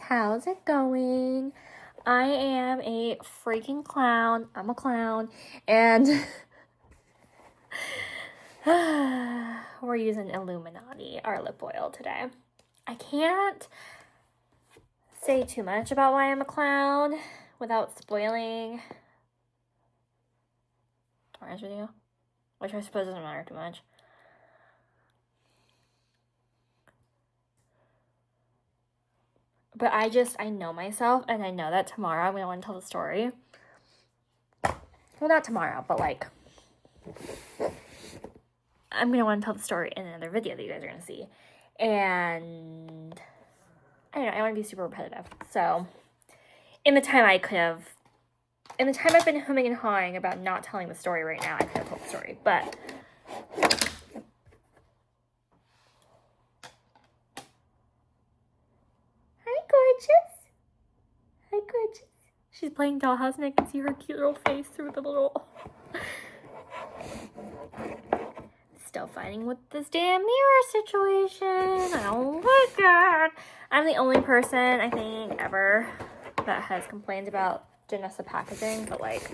how's it going? I am a freaking clown. I'm a clown. And we're using Illuminati, our lip oil today. I can't say too much about why I'm a clown without spoiling tomorrow's video, which I suppose doesn't matter too much. But I know myself, and I know that tomorrow I'm going to want to tell the story. Well, not tomorrow, but like, I'm going to want to tell the story in another video that you guys are going to see. And I don't know, I want to be super repetitive. So, in the time I've been humming and hawing about not telling the story right now, I could have told the story. But hi, gorgeous. Hi, gorgeous. She's playing dollhouse, and I can see her cute little face through the little... Still fighting with this damn mirror situation. I don't like it. I'm the only person, I think, ever that has complained about Danessa packaging, but like,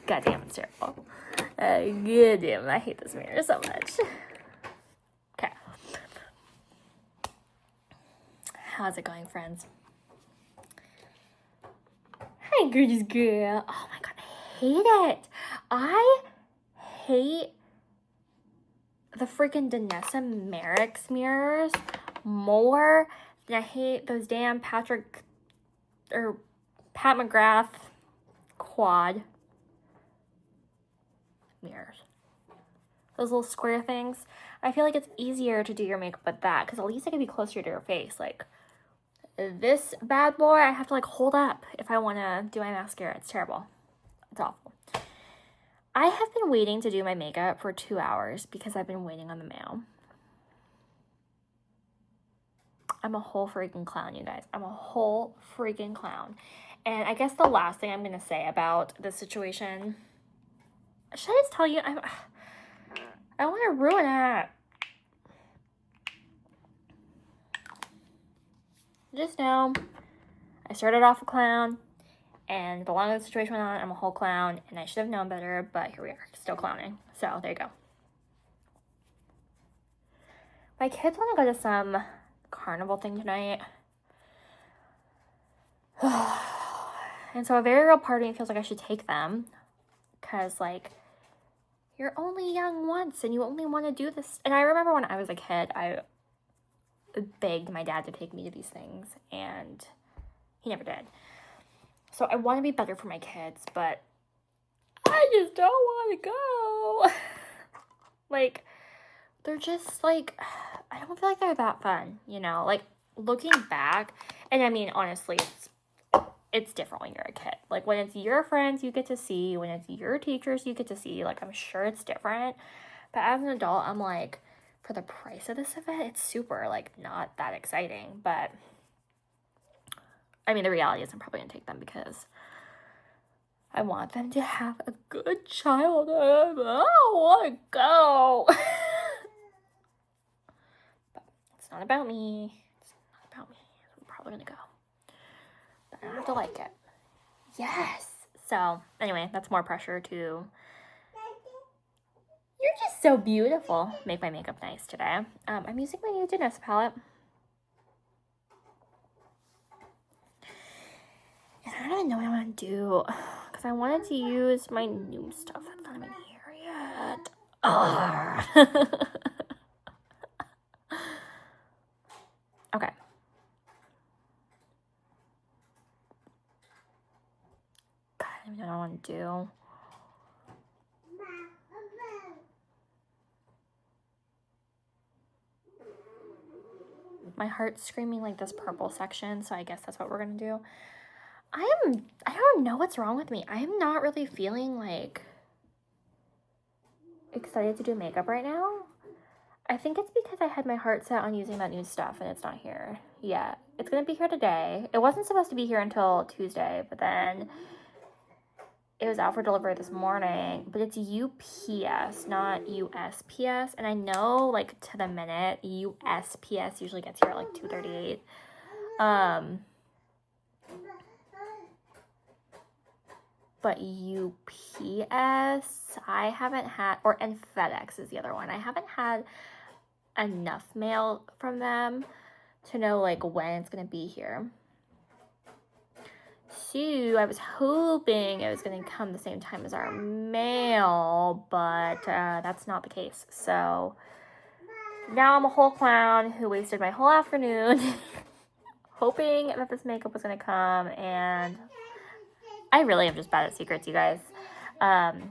goddamn, it's terrible. Goddamn, I hate this mirror so much. Okay. How's it going, friends? Hi, gorgeous girl. Oh my god, I hate it. I hate the freaking Danessa Myricks mirrors more than I hate those damn Pat McGrath quad mirrors. Those little square things. I feel like it's easier to do your makeup with that because at least it can be closer to your face. Like this bad boy, I have to like hold up if I want to do my mascara. It's terrible. It's awful. I have been waiting to do my makeup for 2 hours because I've been waiting on the mail. I'm a whole freaking clown, you guys. I'm a whole freaking clown. And I guess the last thing I'm going to say about this situation... Should I just tell you? I don't want to ruin it. Just know, I started off a clown. And the longer the situation went on, I'm a whole clown, and I should have known better, but here we are, still clowning. So, there you go. My kids want to go to some carnival thing tonight. And so a very real part of me feels like I should take them. Because, like, you're only young once, and you only want to do this. And I remember when I was a kid, I begged my dad to take me to these things, and he never did. So I want to be better for my kids, but I just don't want to go. Like, they're just, like, I don't feel like they're that fun, you know? Like, looking back, and I mean, honestly, it's different when you're a kid. Like, when it's your friends you get to see, when it's your teachers you get to see, like, I'm sure it's different. But as an adult, I'm like, for the price of this event, it's super, like, not that exciting, but... I mean, the reality is I'm probably going to take them because I want them to have a good childhood. I don't want to go. But it's not about me. It's not about me. I'm probably going to go. But I don't have to like it. Yes. So, anyway, that's more pressure to... You're just so beautiful. Make my makeup nice today. I'm using my new Danessa palette. And I don't even know what I want to do. Because I wanted to use my new stuff that's not even here yet. Okay. God, I don't know what I want to do. My heart's screaming like this purple section, so I guess that's what we're going to do. I don't know what's wrong with me. I am not really feeling, like, excited to do makeup right now. I think it's because I had my heart set on using that new stuff, and it's not here yet. It's going to be here today. It wasn't supposed to be here until Tuesday, but then it was out for delivery this morning. But it's UPS, not USPS. And I know, like, to the minute, USPS usually gets here at, like, 2:38. But UPS, I haven't had, and FedEx is the other one. I haven't had enough mail from them to know like when it's gonna be here. So I was hoping it was gonna come the same time as our mail, but that's not the case. So now I'm a whole clown who wasted my whole afternoon hoping that this makeup was gonna come, and I really am just bad at secrets, you guys. And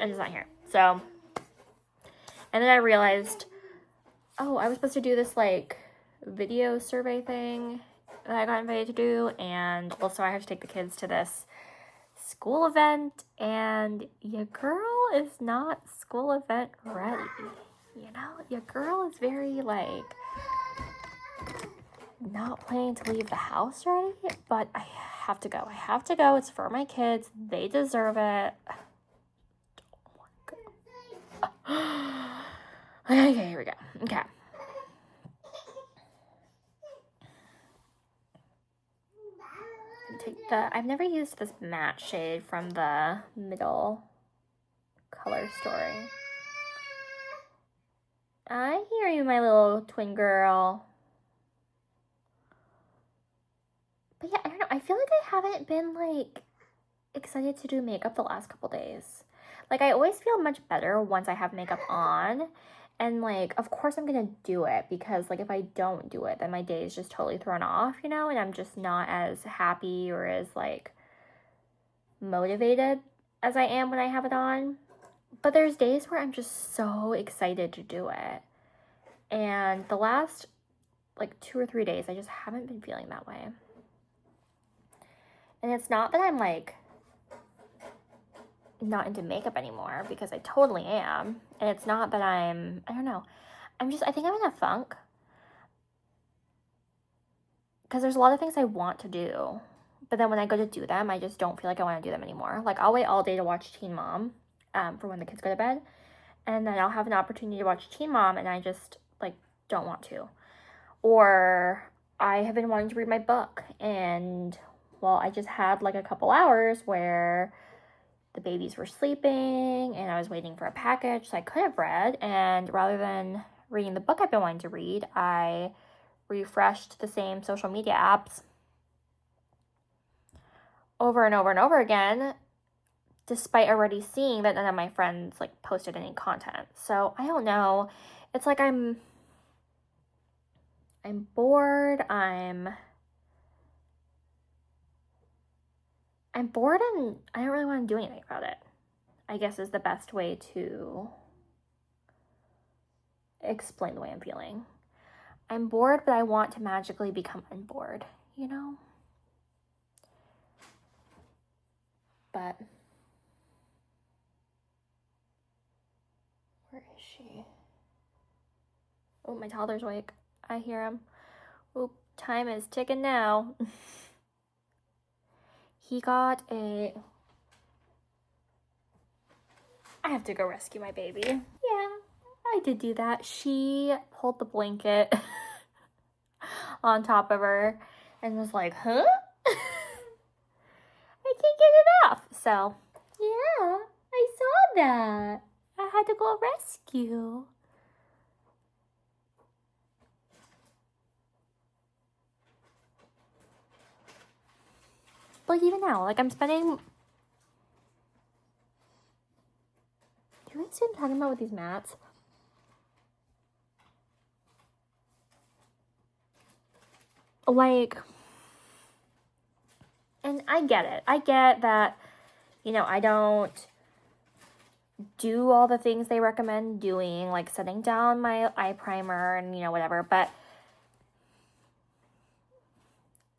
it's not here. So, and then I realized, oh, I was supposed to do this like video survey thing that I got invited to do, and also I have to take the kids to this school event, and your girl is not school event ready. You know, your girl is very like not planning to leave the house ready, but I have to go. I have to go. It's for my kids. They deserve it. Don't want to go. Okay, here we go. Okay. I've never used this matte shade from the Middle Color Story. I hear you, my little twin girl. But yeah, I don't know. I feel like I haven't been like excited to do makeup the last couple days. Like I always feel much better once I have makeup on. And like, of course I'm gonna do it, because like if I don't do it, then my day is just totally thrown off, you know, and I'm just not as happy or as like motivated as I am when I have it on. But there's days where I'm just so excited to do it. And the last like 2 or 3 days, I just haven't been feeling that way. And it's not that I'm like not into makeup anymore, because I totally am. And it's not that I don't know. I think I'm in a funk. Because there's a lot of things I want to do. But then when I go to do them, I just don't feel like I want to do them anymore. Like I'll wait all day to watch Teen Mom for when the kids go to bed. And then I'll have an opportunity to watch Teen Mom and I just like don't want to. Or I have been wanting to read my book, and well, I just had like a couple hours where the babies were sleeping and I was waiting for a package, so I could have read, and rather than reading the book I've been wanting to read, I refreshed the same social media apps over and over and over again, despite already seeing that none of my friends like posted any content. So I don't know. It's like I'm bored. I'm bored and I don't really want to do anything about it, I guess is the best way to explain the way I'm feeling. I'm bored, but I want to magically become unbored, you know? But where is she? Oh, my toddler's awake. I hear him. Oop, time is ticking now. He got I have to go rescue my baby. Yeah, I did do that. She pulled the blanket on top of her and was like, huh? I can't get it off. So, yeah, I saw that. I had to go rescue. But even now, like I'm spending... Do you guys see what I'm talking about with these mats? Like, and I get it. I get that, you know, I don't do all the things they recommend doing, like setting down my eye primer and, you know, whatever, but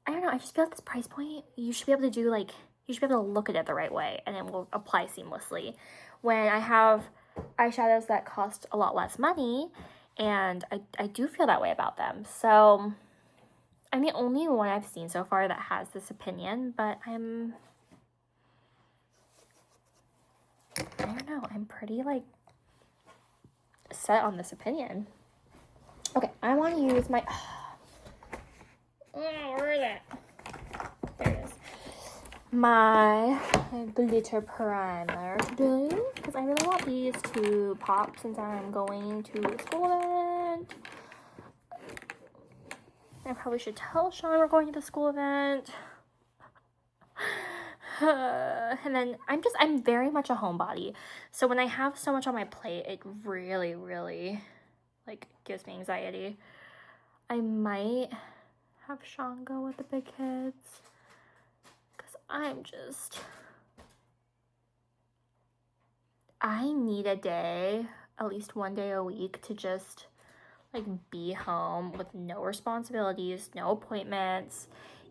I don't know, I just feel at this price point, you should be able to do, like, you should be able to look at it the right way, and it will apply seamlessly. When I have eyeshadows that cost a lot less money, and I do feel that way about them. So I'm the only one I've seen so far that has this opinion, but I don't know, I'm pretty, like, set on this opinion. Okay, I want to use my... my glitter primer today because I really want these to pop since I'm going to a school event. I probably should tell Sean we're going to the school event. And then I'm very much a homebody. So when I have so much on my plate, it really, really like gives me anxiety. I might have Sean go with the big kids because I need a day, at least one day a week, to just like be home with no responsibilities, no appointments,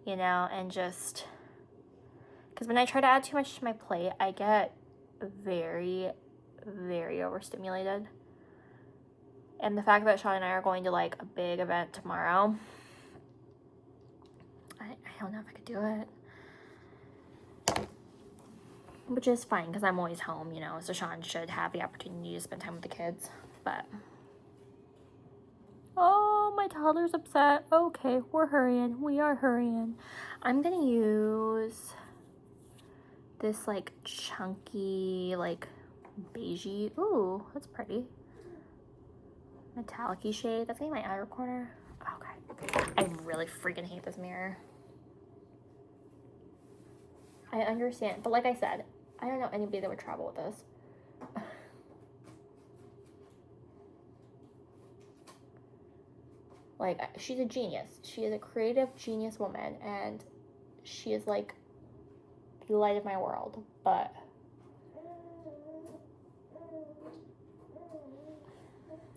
you know, and just, because when I try to add too much to my plate, I get very, very overstimulated. And the fact that Sean and I are going to like a big event tomorrow, I don't know if I could do it. Which is fine because I'm always home, you know, so Sean should have the opportunity to spend time with the kids. But, oh, my toddler's upset. Okay, we're hurrying. We are hurrying. I'm going to use this like chunky, like beigey. Ooh, that's pretty. Metallic-y shade. That's gonna be my outer corner. Okay. I really freaking hate this mirror. I understand, but like I said, I don't know anybody that would travel with this. Like, she's a genius. She is a creative genius woman, and she is like the light of my world, but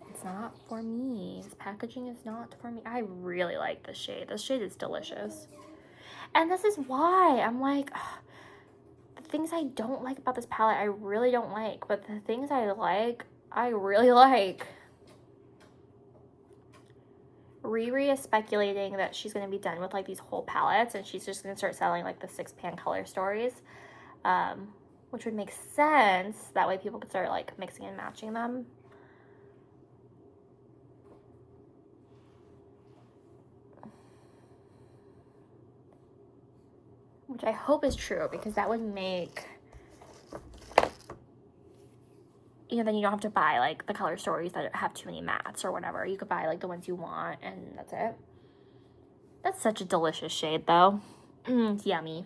it's not for me. This packaging is not for me. I really like this shade. This shade is delicious. And this is why I'm like, ugh, the things I don't like about this palette, I really don't like. But the things I like, I really like. Riri is speculating that she's going to be done with like these whole palettes and she's just going to start selling like the 6-pan color stories, which would make sense. That way people could start like mixing and matching them. Which I hope is true because that would make, you know, then you don't have to buy like the color stories that have too many mattes or whatever. You could buy like the ones you want and that's it. That's such a delicious shade though. It's yummy.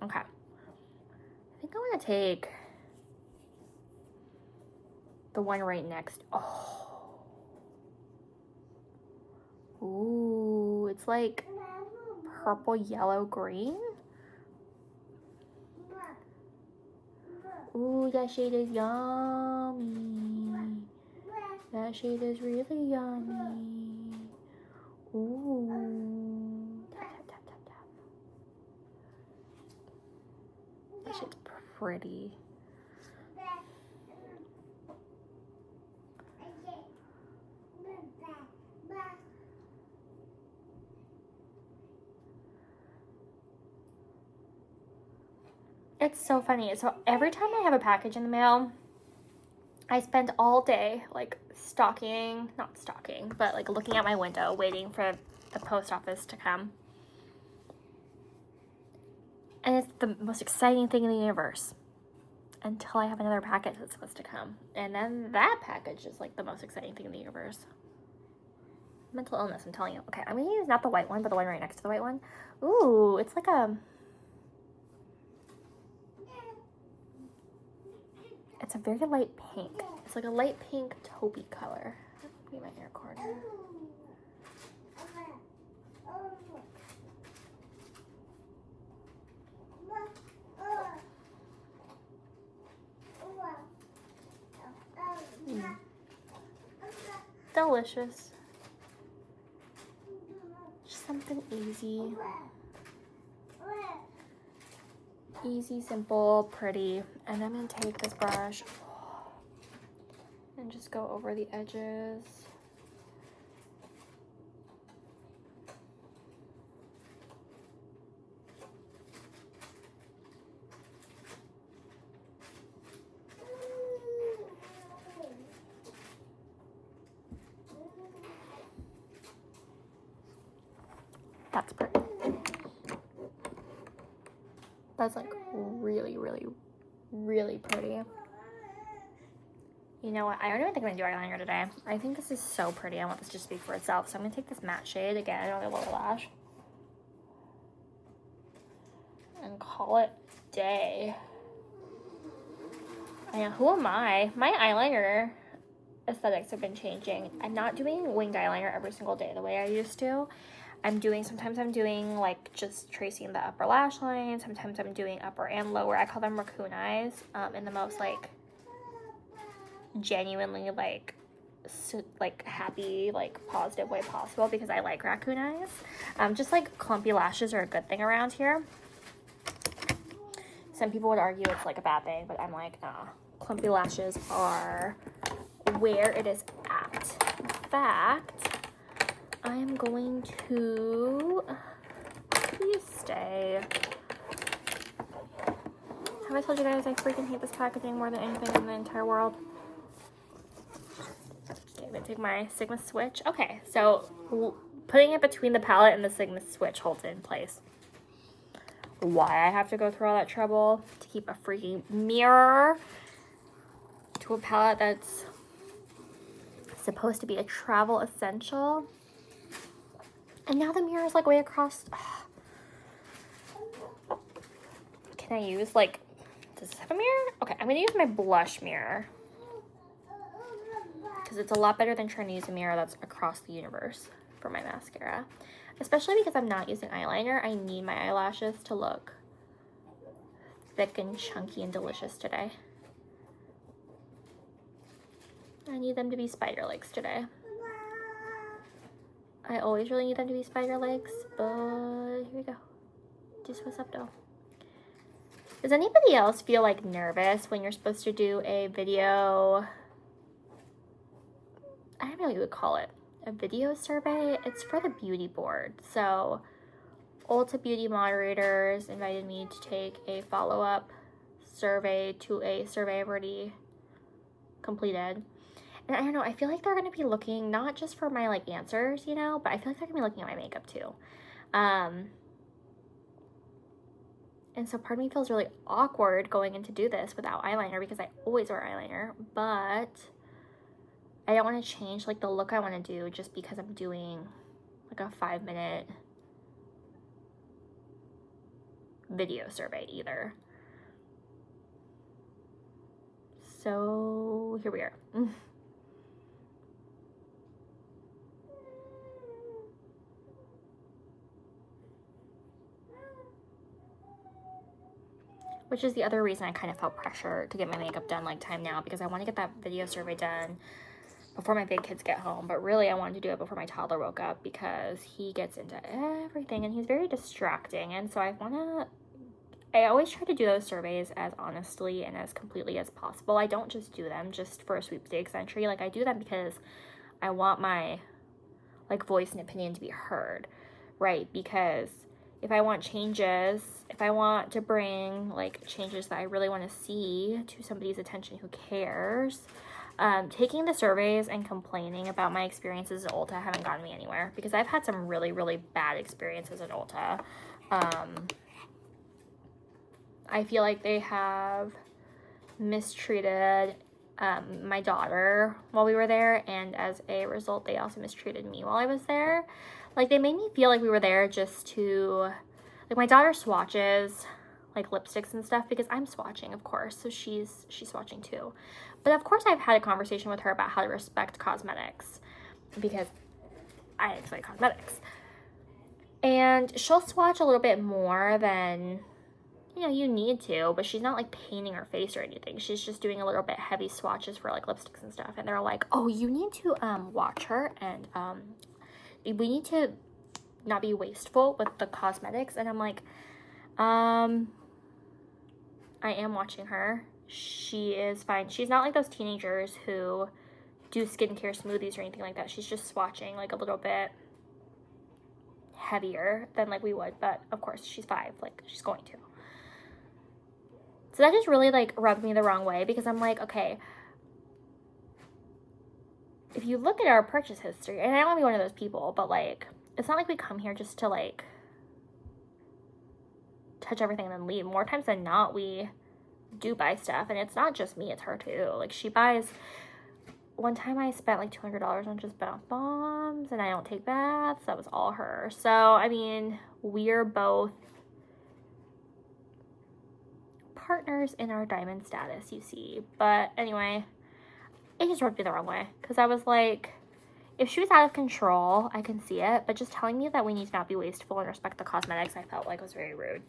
Okay. I think I want to take the one right next. Oh. Ooh, it's like purple, yellow, green. Ooh, that shade is yummy. That shade is really yummy. Ooh. Tap, tap, tap, tap, tap. That shade's pretty. It's so funny. So every time I have a package in the mail, I spend all day like not stalking, but like looking out my window, waiting for the post office to come. And it's the most exciting thing in the universe until I have another package that's supposed to come. And then that package is like the most exciting thing in the universe. Mental illness, I'm telling you. Okay, I'm gonna use not the white one, but the one right next to the white one. Ooh, it's like a... It's a very light pink. It's like a light pink taupey color. That'd be my inner corner. Delicious. Just something easy. Easy, simple, pretty. And I'm going to take this brush and just go over the edges. That's pretty. That's like really, really, really pretty. You know what? I don't even think I'm gonna do eyeliner today. I think this is so pretty. I want this to speak for itself. So I'm gonna take this matte shade again on the lower lash and call it day. I know, who am I? My eyeliner aesthetics have been changing. I'm not doing winged eyeliner every single day the way I used to. Sometimes I'm doing like just tracing the upper lash line. Sometimes I'm doing upper and lower. I call them raccoon eyes, in the most like genuinely like happy, like positive way possible, because I like raccoon eyes. Just like clumpy lashes are a good thing around here. Some people would argue it's like a bad thing, but I'm like, nah. Clumpy lashes are where it is at. In fact, I am going to, please stay. Have I told you guys I freaking hate this packaging more than anything in the entire world? Okay, I'm gonna take my Sigma switch. Okay, so putting it between the palette and the Sigma switch holds it in place. Why I have to go through all that trouble to keep a freaking mirror to a palette that's supposed to be a travel essential. And now the mirror is like way across. Can I use like, does this have a mirror? Okay, I'm gonna use my blush mirror, because it's a lot better than trying to use a mirror that's across the universe for my mascara. Especially because I'm not using eyeliner. I need my eyelashes to look thick and chunky and delicious today. I need them to be spider legs today. I always really need them to be spider legs, but here we go. Just what's up though. Does anybody else feel like nervous when you're supposed to do a video? I don't know what you would call it. A video survey. It's for the beauty board. So Ulta Beauty moderators invited me to take a follow-up survey to a survey I've already completed. And I don't know, I feel like they're going to be looking not just for my like answers, you know, but I feel like they're going to be looking at my makeup too. And so part of me feels really awkward going in to do this without eyeliner, because I always wear eyeliner, but I don't want to change like the look I want to do just because I'm doing like a 5-minute video survey either. So here we are. Which is the other reason I kind of felt pressure to get my makeup done like time now, because I want to get that video survey done before my big kids get home. But really I wanted to do it before my toddler woke up, because he gets into everything and he's very distracting. And so I always try to do those surveys as honestly and as completely as possible. I don't just do them just for a sweepstakes entry. Like I do them because I want my like voice and opinion to be heard, right? Because if I want changes, if I want to bring like changes that I really want to see to somebody's attention who cares, taking the surveys and complaining about my experiences at Ulta haven't gotten me anywhere, because I've had some really, really bad experiences at Ulta. I feel like they have mistreated my daughter while we were there, and as a result they also mistreated me while I was there. Like they made me feel like we were there just to, like my daughter swatches like lipsticks and stuff because I'm swatching, of course, so she's swatching too. But of course I've had a conversation with her about how to respect cosmetics, because I enjoy cosmetics. And she'll swatch a little bit more than, you know, you need to, but she's not like painting her face or anything. She's just doing a little bit heavy swatches for like lipsticks and stuff. And they're like, oh, you need to watch her, and we need to not be wasteful with the cosmetics. And I'm like, I am watching her. She is fine. She's not like those teenagers who do skincare smoothies or anything like that. She's just swatching like a little bit heavier than like we would, but of course she's 5, like she's going to. So that just really like rubbed me the wrong way, because I'm like, okay, if you look at our purchase history, and I don't want to be one of those people, but like, it's not like we come here just to like touch everything and then leave. More times than not, we do buy stuff, and it's not just me, it's her too. Like, she buys. One time I spent like $200 on just bath bombs, and I don't take baths. That was all her. So, I mean, we're both partners in our diamond status, you see. But anyway, it just rubbed me the wrong way, because I was like, if she was out of control, I can see it, but just telling me that we need to not be wasteful and respect the cosmetics, I felt like was very rude.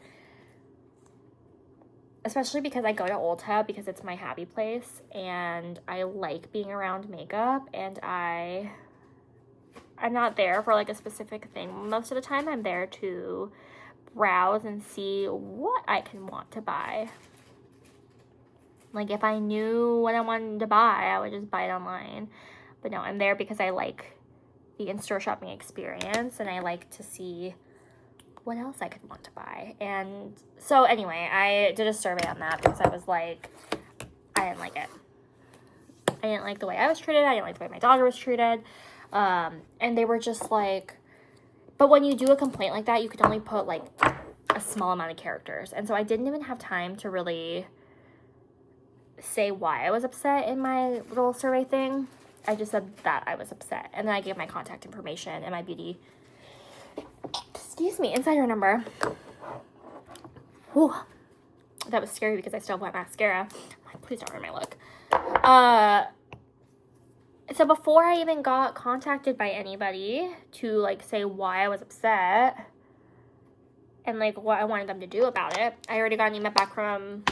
Especially because I go to Ulta because it's my happy place, and I like being around makeup, and I'm not there for like a specific thing. Most of the time I'm there to browse and see what I can want to buy. Like, if I knew what I wanted to buy, I would just buy it online. But no, I'm there because I like the in-store shopping experience, and I like to see what else I could want to buy. And so anyway, I did a survey on that because I was like, I didn't like it. I didn't like the way I was treated. I didn't like the way my daughter was treated. And they were just like, but when you do a complaint like that, you can only put like a small amount of characters. And so I didn't even have time to really say why I was upset in my little survey thing. I just said that I was upset. And then I gave my contact information and my beauty, insider number. Whew. That was scary because I still have wet mascara. Like, please don't ruin my look. So before I even got contacted by anybody to like say why I was upset and like what I wanted them to do about it, I already got an email back from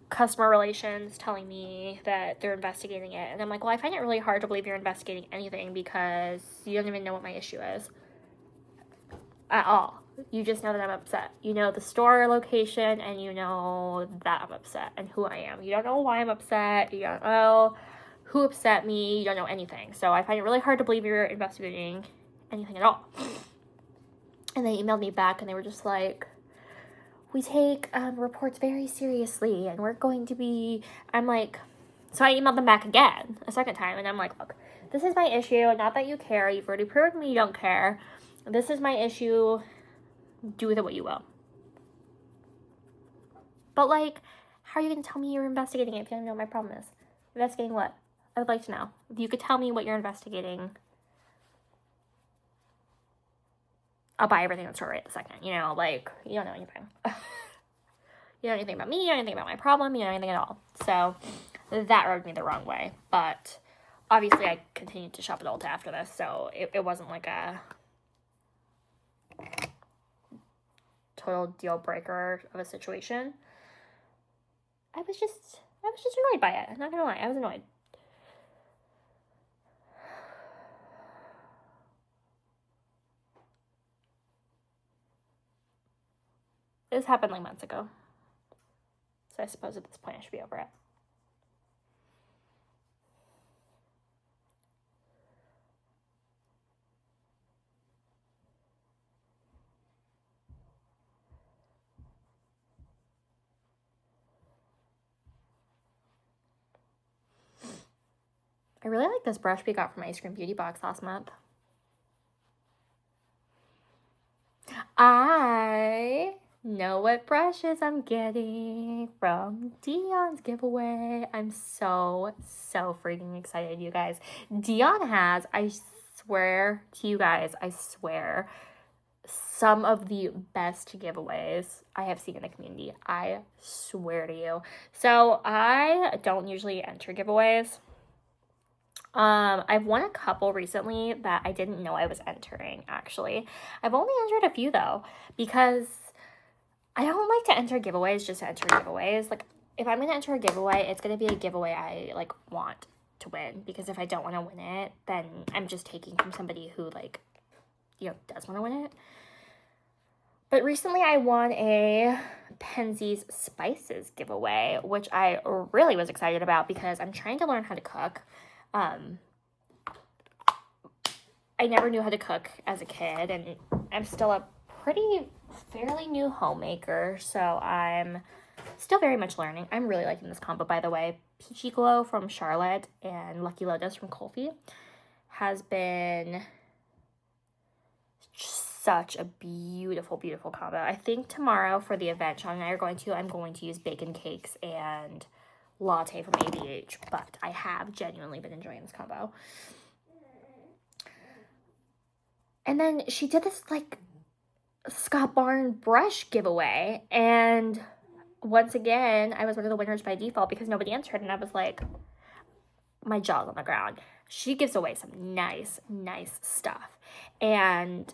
customer relations telling me that they're investigating it. And I'm like, well, I find it really hard to believe you're investigating anything because you don't even know what my issue is at all. You just know that I'm upset. You know the store location, and you know that I'm upset and who I am. You don't know why I'm upset. You don't know who upset me. You don't know anything. So I find it really hard to believe you're investigating anything at all. And they emailed me back, and they were just like, we take reports very seriously, and we're going to be, I'm like, so I emailed them back again a second time, and I'm like, look, this is my issue. Not that you care. You've already proved me you don't care. This is my issue. Do with it what you will. But like, how are you going to tell me you're investigating it if you don't know what my problem is? Investigating what? I would like to know. If you could tell me what you're investigating, I'll buy everything in the store right this second. You know, like, you don't know anything. You don't know anything about me. You don't know anything about my problem. You don't know anything at all. So that rubbed me the wrong way. But obviously I continued to shop at Ulta after this. So it wasn't like a total deal breaker of a situation. I was just annoyed by it. I'm not gonna lie. I was annoyed. This happened like months ago. So I suppose at this point I should be over it. I really like this brush we got from Ice Cream Beauty Box last month. I know what brushes I'm getting from Dion's giveaway. I'm so freaking excited, you guys. Dion has, I swear to you guys, some of the best giveaways I have seen in the community. I swear to you. So I don't usually enter giveaways. I've won a couple recently that I didn't know I was entering, actually. I've only entered a few, though, because I don't like to enter giveaways just to enter giveaways. Like, if I'm going to enter a giveaway, it's going to be a giveaway I, like, want to win. Because if I don't want to win it, then I'm just taking from somebody who, like, you know, does want to win it. But recently I won a Penzeys Spices giveaway, which I really was excited about because I'm trying to learn how to cook. I never knew how to cook as a kid, and I'm still a fairly new homemaker, so I'm still very much learning. I'm really liking this combo, by the way. Peachy Glow from Charlotte and Lucky Lotus from Colfi has been such a beautiful, beautiful combo. I think tomorrow for the event, Sean and I are I'm going to use bacon cakes and latte from ABH, but I have genuinely been enjoying this combo. And then she did this like Scott Barn brush giveaway, and once again I was one of the winners by default because nobody answered, and I was like, my jaw's on the ground. She gives away some nice stuff, and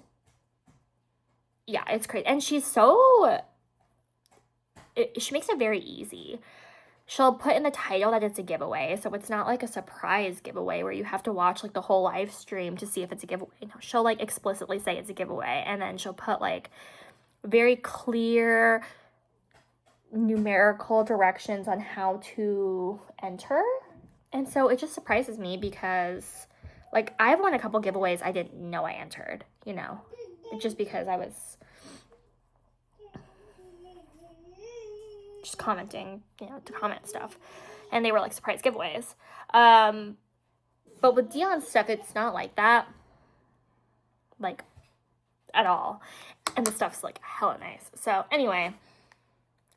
yeah, it's great. And she's so she makes it very easy. She'll put in the title that it's a giveaway, so it's not like a surprise giveaway where you have to watch like the whole live stream to see if it's a giveaway. No, she'll like explicitly say it's a giveaway, and then she'll put like very clear numerical directions on how to enter. And so it just surprises me because like I've won a couple giveaways I didn't know I entered, you know, just because I was just commenting, you know, to comment stuff, and they were like surprise giveaways. But with Dion's stuff, it's not like that, like at all, and the stuff's like hella nice. So anyway,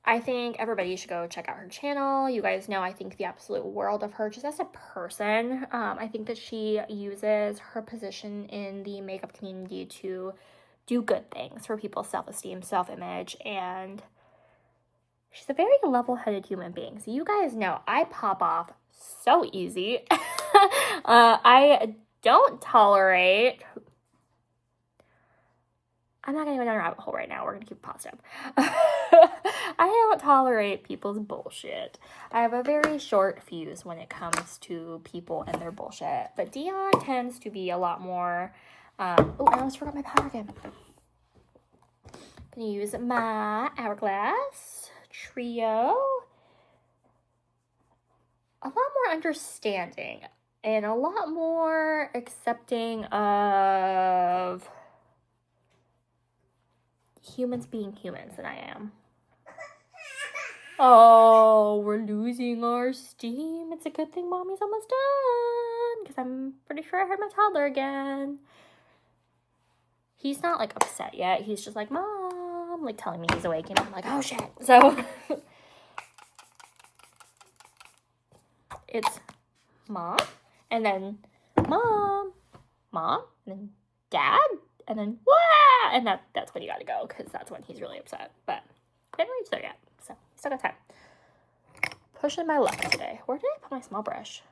I think everybody should go check out her channel. You guys know I think the absolute world of her just as a person. I think that she uses her position in the makeup community to do good things for people's self-esteem, self-image, and she's a very level-headed human being. So you guys know I pop off so easy. I don't tolerate... I'm not going to go down a rabbit hole right now. We're going to keep it positive. I don't tolerate people's bullshit. I have a very short fuse when it comes to people and their bullshit. But Dion tends to be a lot more... oh, I almost forgot my powder again. I'm going to use my Hourglass Trio. A lot more understanding and a lot more accepting of humans being humans than I am. Oh, we're losing our steam. It's a good thing mommy's almost done, because I'm pretty sure I heard my toddler again. He's not like upset yet. He's just like, Mom, like telling me he's awake, and I'm like, oh shit. So it's Mom, and then Mom, and then Dad, and then wah, and that's when you gotta go, because that's when he's really upset. But I didn't reach there yet, so still got time. Pushing my luck today. Where did I put my small brush?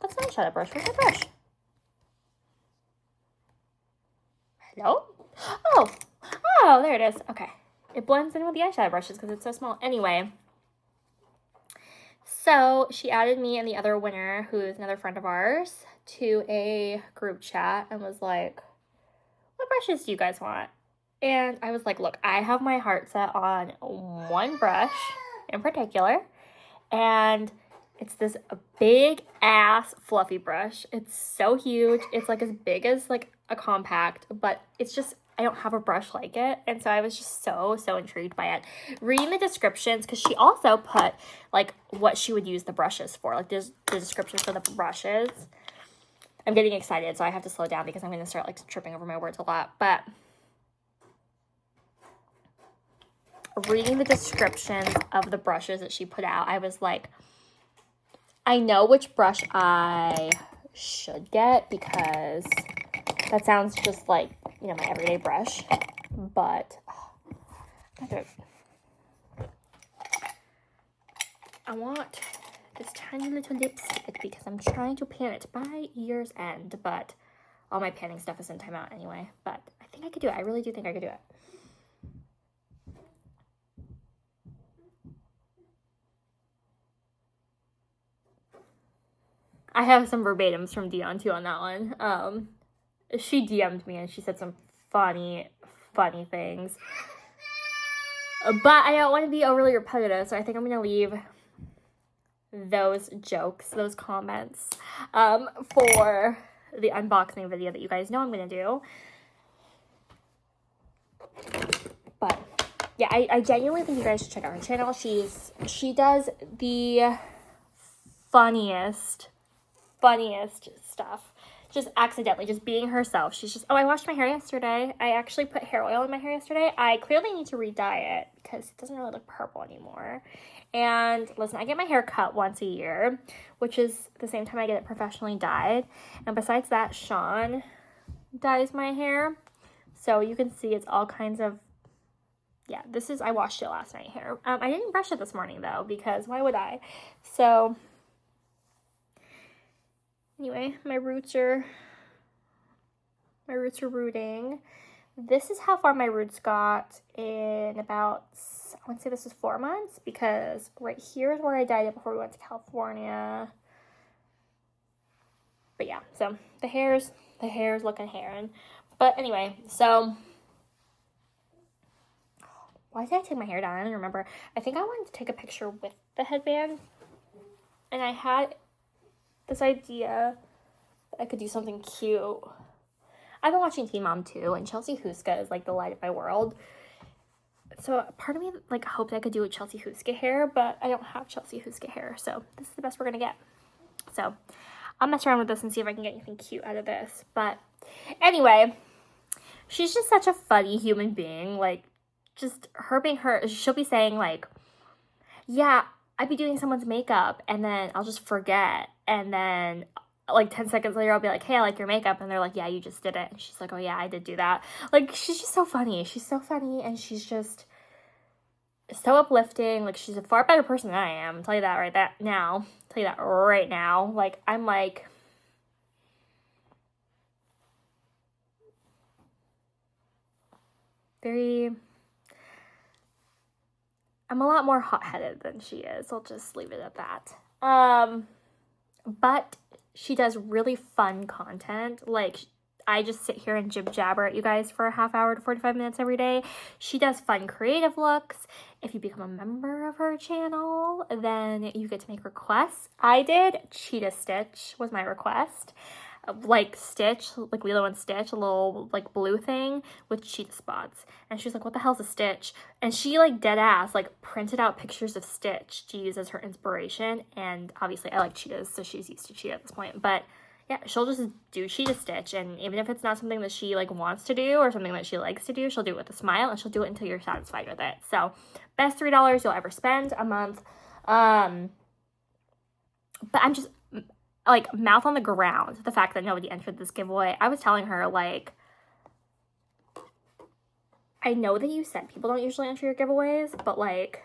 That's not a shadow brush. Where's my brush? Hello? Oh, there it is. Okay. It blends in with the eyeshadow brushes because it's so small. Anyway, so she added me and the other winner, who is another friend of ours, to a group chat and was like, what brushes do you guys want? And I was like, look, I have my heart set on one brush in particular, and it's this big ass fluffy brush. It's so huge. It's like as big as like a compact, but it's just, I don't have a brush like it. And so I was just so intrigued by it. Reading the descriptions, because she also put like what she would use the brushes for, like there's the descriptions for the brushes. I'm getting excited, so I have to slow down because I'm going to start like tripping over my words a lot. But reading the descriptions of the brushes that she put out, I was like, I know which brush I should get, because that sounds just like, you know, my everyday brush. But I want this tiny little lipstick because I'm trying to pan it by year's end, but all my panning stuff is in timeout anyway. But I think I could do it. I really do think I could do it. I have some verbatims from Dion too on that one. She DM'd me and she said some funny things. But I don't want to be overly repetitive, so I think I'm going to leave those jokes, those comments, for the unboxing video that you guys know I'm going to do. But yeah, I genuinely think you guys should check out her channel. She does the funniest stuff. just accidentally, just being herself. She's just, oh, I washed my hair yesterday. I actually put hair oil in my hair yesterday. I clearly need to re-dye it because it doesn't really look purple anymore. And listen, I get my hair cut once a year, which is the same time I get it professionally dyed. And besides that, Sean dyes my hair. So you can see it's all kinds of, yeah, this is, I washed it last night hair. I didn't brush it this morning though, because why would I? So anyway, my roots are rooting. This is how far my roots got in about, I want to say this is 4 months, because right here is where I dyed it before we went to California. But yeah, so the hair's looking hairing. But anyway, so why did I take my hair down? I don't remember. I think I wanted to take a picture with the headband, and I had this idea that I could do something cute. I've been watching Teen Mom 2, and Chelsea Huska is like the light of my world. So part of me like hoped I could do a Chelsea Huska hair, but I don't have Chelsea Huska hair, so this is the best we're gonna get. So I'll mess around with this and see if I can get anything cute out of this. But anyway, she's just such a funny human being. Like, just her being her, she'll be saying like, yeah, I'd be doing someone's makeup, and then I'll just forget, and then like 10 seconds later I'll be like, hey, I like your makeup, and they're like, yeah, you just did it, and she's like, oh yeah, I did do that. Like, she's just so funny. She's so funny, and she's just so uplifting. Like, she's a far better person than I am. I'll tell you that right now. Like, I'm like, I'm a lot more hot-headed than she is. I'll just leave it at that. But she does really fun content. Like, I just sit here and jib-jabber at you guys for a half hour to 45 minutes every day. She does fun creative looks. If you become a member of her channel, then you get to make requests. I did Cheetah Stitch was my request. Like Stitch, like Lilo and Stitch, a little like blue thing with cheetah spots. And she was like, what the hell's a Stitch? And she like dead ass like printed out pictures of Stitch to use as her inspiration. And obviously I like cheetahs, so she's used to cheetah at this point. But yeah, she'll just do Cheetah Stitch, and even if it's not something that she like wants to do or something that she likes to do, she'll do it with a smile, and she'll do it until you're satisfied with it. So best $3 you'll ever spend a month. But I'm just like mouth on the ground the fact that nobody entered this giveaway. I was telling her, like, I know that you said people don't usually enter your giveaways, but like,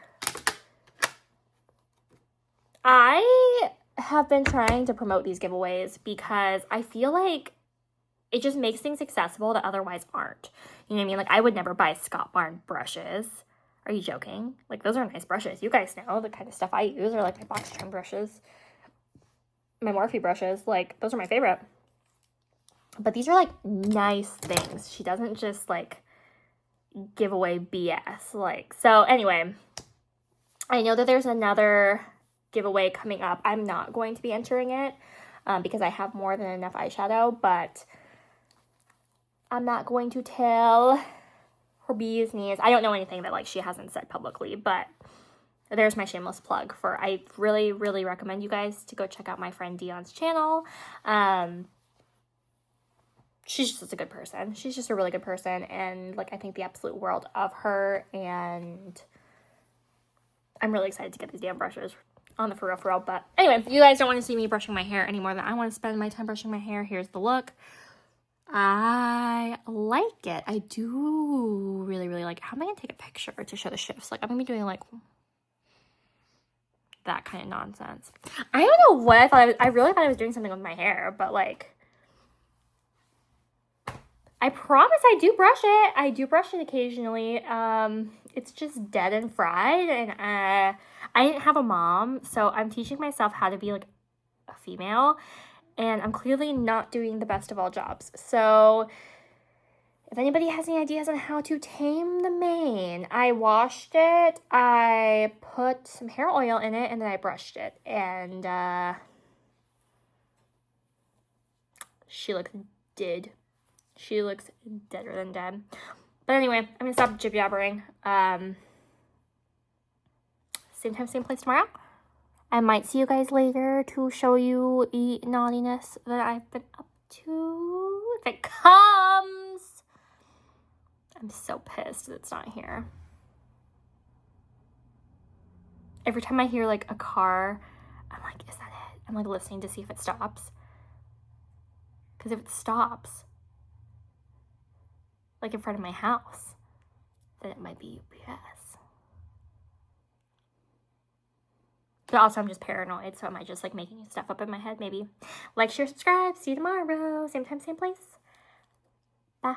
I have been trying to promote these giveaways because I feel like it just makes things accessible that otherwise aren't. You know what I mean? Like, I would never buy Scott Barn brushes. Are you joking? Like, those are nice brushes. You guys know the kind of stuff I use, or like my box trim brushes, my Morphe brushes. Like, those are my favorite. But these are like nice things. She doesn't just like give away BS. Like, so anyway, I know that there's another giveaway coming up. I'm not going to be entering it because I have more than enough eyeshadow, but I'm not going to tell her business. I don't know anything that like she hasn't said publicly, but there's my shameless plug for, I really, really recommend you guys to go check out my friend Dion's channel. She's just a good person. She's just a really good person, and like, I think the absolute world of her, and I'm really excited to get these damn brushes on the for real. But anyway, you guys don't want to see me brushing my hair any more than I want to spend my time brushing my hair. Here's the look. I like it. I do really, really like it. How am I going to take a picture to show the shifts? Like, I'm going to be doing like that kind of nonsense. I don't know what I thought. I really thought I was doing something with my hair, but like, I promise I do brush it. I do brush it occasionally. It's just dead and fried, and I didn't have a mom, so I'm teaching myself how to be like a female, and I'm clearly not doing the best of all jobs. So if anybody has any ideas on how to tame the mane, I washed it, I put some hair oil in it, and then I brushed it, and she looks dead. She looks deader than dead. But anyway, I'm going to stop jib-jabbering. Same time, same place tomorrow. I might see you guys later to show you the naughtiness that I've been up If it comes. I'm so pissed that it's not here. Every time I hear like a car, I'm like, is that it? I'm like listening to see if it stops. Because if it stops, like in front of my house, then it might be UPS. But also I'm just paranoid, so am I just like making stuff up in my head? Maybe. Like, share, subscribe. See you tomorrow. Same time, same place. Bye.